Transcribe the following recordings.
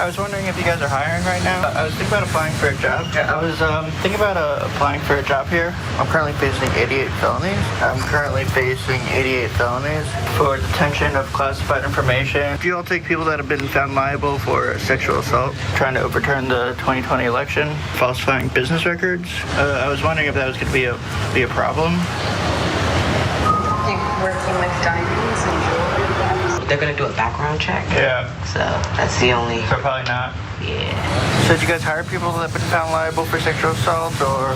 I was wondering if you guys are hiring right now. I was thinking about applying for a job. Yeah, I was thinking about applying for a job here. I'm currently facing 88 felonies. For detention of classified information. Do you all take people that have been found liable for sexual assault, trying to overturn the 2020 election, falsifying business records? I was wondering if that was going to be a problem. Working with diamonds and jewelry. They're gonna do a background check. Yeah. So that's the only. So probably not. Yeah. So did you guys hire people that have been found liable for sexual assault, or?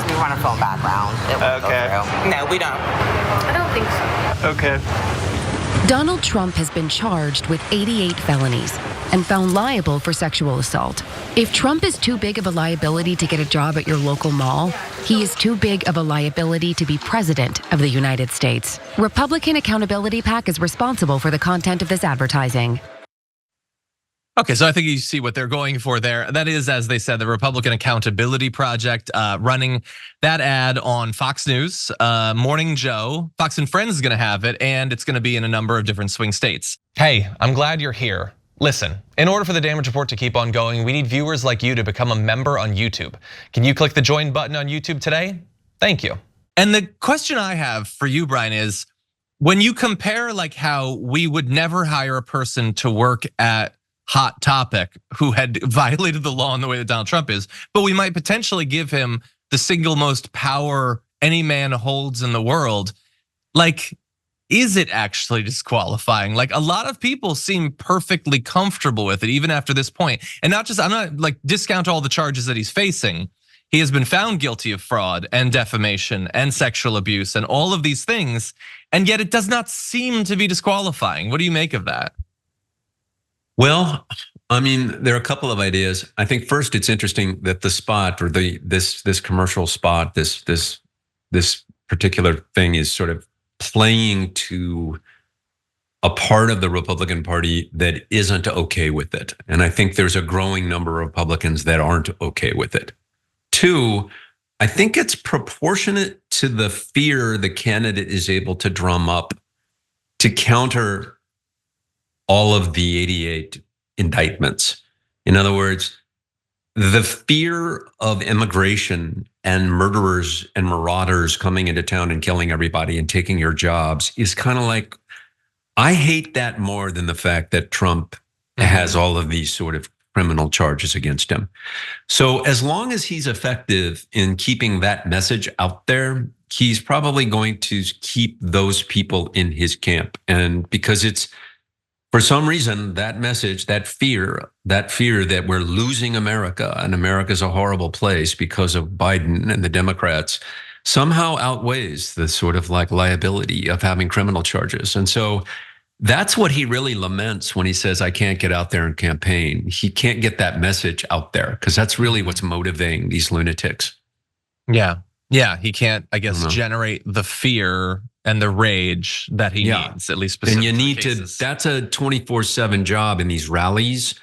We run a phone background. Okay. No, we don't. I don't think so. Okay. Donald Trump has been charged with 88 felonies and found liable for sexual assault. If Trump is too big of a liability to get a job at your local mall, he is too big of a liability to be president of the United States. Republican Accountability PAC is responsible for the content of this advertising. Okay, so I think you see what they're going for there. That is, as they said, the Republican Accountability Project running that ad on Fox News, Morning Joe. Fox and Friends is gonna have it, and it's gonna be in a number of different swing states. Hey, I'm glad you're here. Listen, in order for the Damage Report to keep on going, we need viewers like you to become a member on YouTube. Can you click the join button on YouTube today? Thank you. And the question I have for you, Brian, is when you compare like how we would never hire a person to work at Hot Topic who had violated the law in the way that Donald Trump is, but we might potentially give him the single most power any man holds in the world. Like, is it actually disqualifying? Like, a lot of people seem perfectly comfortable with it, even after this point. And not just, I'm not like discount all the charges that he's facing. He has been found guilty of fraud and defamation and sexual abuse and all of these things, and yet it does not seem to be disqualifying. What do you make of that? Well, I mean, there are a couple of ideas. I think first, it's interesting that the spot or this commercial spot, this particular thing is sort of playing to a part of the Republican Party that isn't okay with it. And I think there's a growing number of Republicans that aren't okay with it. Two, I think it's proportionate to the fear the candidate is able to drum up to counter all of the 88 indictments. In other words, the fear of immigration and murderers and marauders coming into town and killing everybody and taking your jobs is kind of like, I hate that more than the fact that Trump has all of these sort of criminal charges against him. So as long as he's effective in keeping that message out there, he's probably going to keep those people in his camp. And because it's, for some reason, that message, that fear that we're losing America and America's a horrible place because of Biden and the Democrats somehow outweighs the sort of like liability of having criminal charges. And so that's what he really laments when he says, I can't get out there and campaign. He can't get that message out there because that's really what's motivating these lunatics. Yeah, he can't, I guess, generate the fear and the rage that he needs, at least specifically. And you need to, that's a 24/7 job in these rallies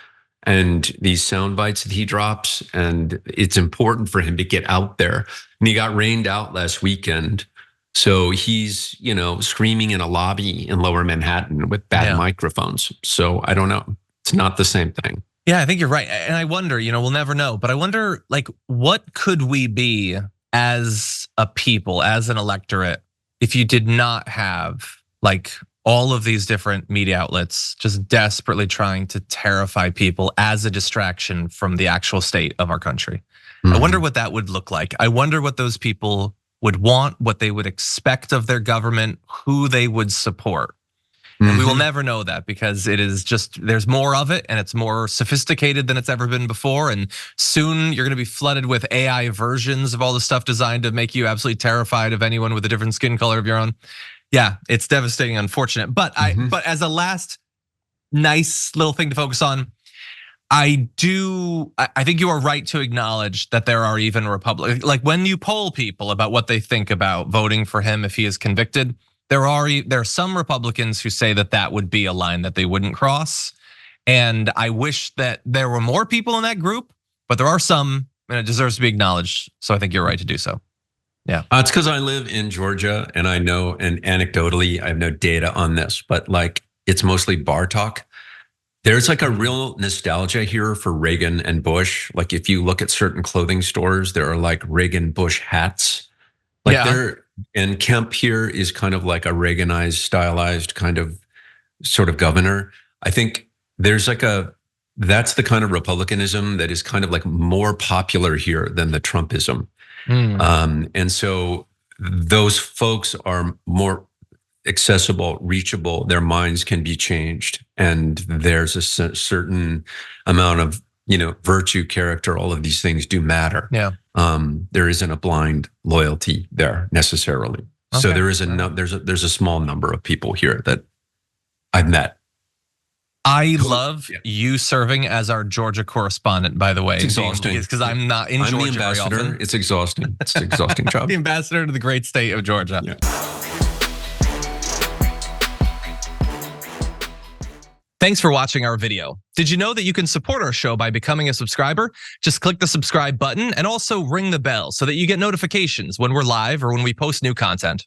and these sound bites that he drops. And it's important for him to get out there. And he got rained out last weekend. So he's, screaming in a lobby in Lower Manhattan with bad microphones. So I don't know. It's not the same thing. Yeah, I think you're right. And I wonder, we'll never know, but I wonder, like, what could we be as a people, as an electorate, if you did not have like all of these different media outlets just desperately trying to terrify people as a distraction from the actual state of our country? I wonder what that would look like. I wonder what those people would want, what they would expect of their government, who they would support. And we will never know that because it is just, there's more of it and it's more sophisticated than it's ever been before. And soon you're gonna be flooded with AI versions of all the stuff designed to make you absolutely terrified of anyone with a different skin color of your own. Yeah, it's devastating, unfortunate. But but as a last nice little thing to focus on, I think you are right to acknowledge that there are even Republicans, like when you poll people about what they think about voting for him if he is convicted, there are some Republicans who say that would be a line that they wouldn't cross. And I wish that there were more people in that group, but there are some, and it deserves to be acknowledged. So I think you're right to do so. Yeah. It's because I live in Georgia and I know, and anecdotally, I have no data on this, but like it's mostly bar talk. There's like a real nostalgia here for Reagan and Bush. Like if you look at certain clothing stores, there are like Reagan Bush hats. Like and Kemp here is kind of like a Reaganized, stylized kind of sort of governor. I think there's like that's the kind of republicanism that is kind of like more popular here than the Trumpism. And so those folks are more accessible, reachable, their minds can be changed. And there's a certain amount of, virtue, character, all of these things do matter. Yeah. There isn't a blind loyalty there necessarily. Okay. So there is there's a small number of people here that I've met. I love you serving as our Georgia correspondent, by the way. It's exhausting. Because I'm not in Georgia the ambassador. very often. It's exhausting. It's an exhausting job. The ambassador to the great state of Georgia. Yeah. Thanks for watching our video. Did you know that you can support our show by becoming a subscriber? Just click the subscribe button and also ring the bell so that you get notifications when we're live or when we post new content.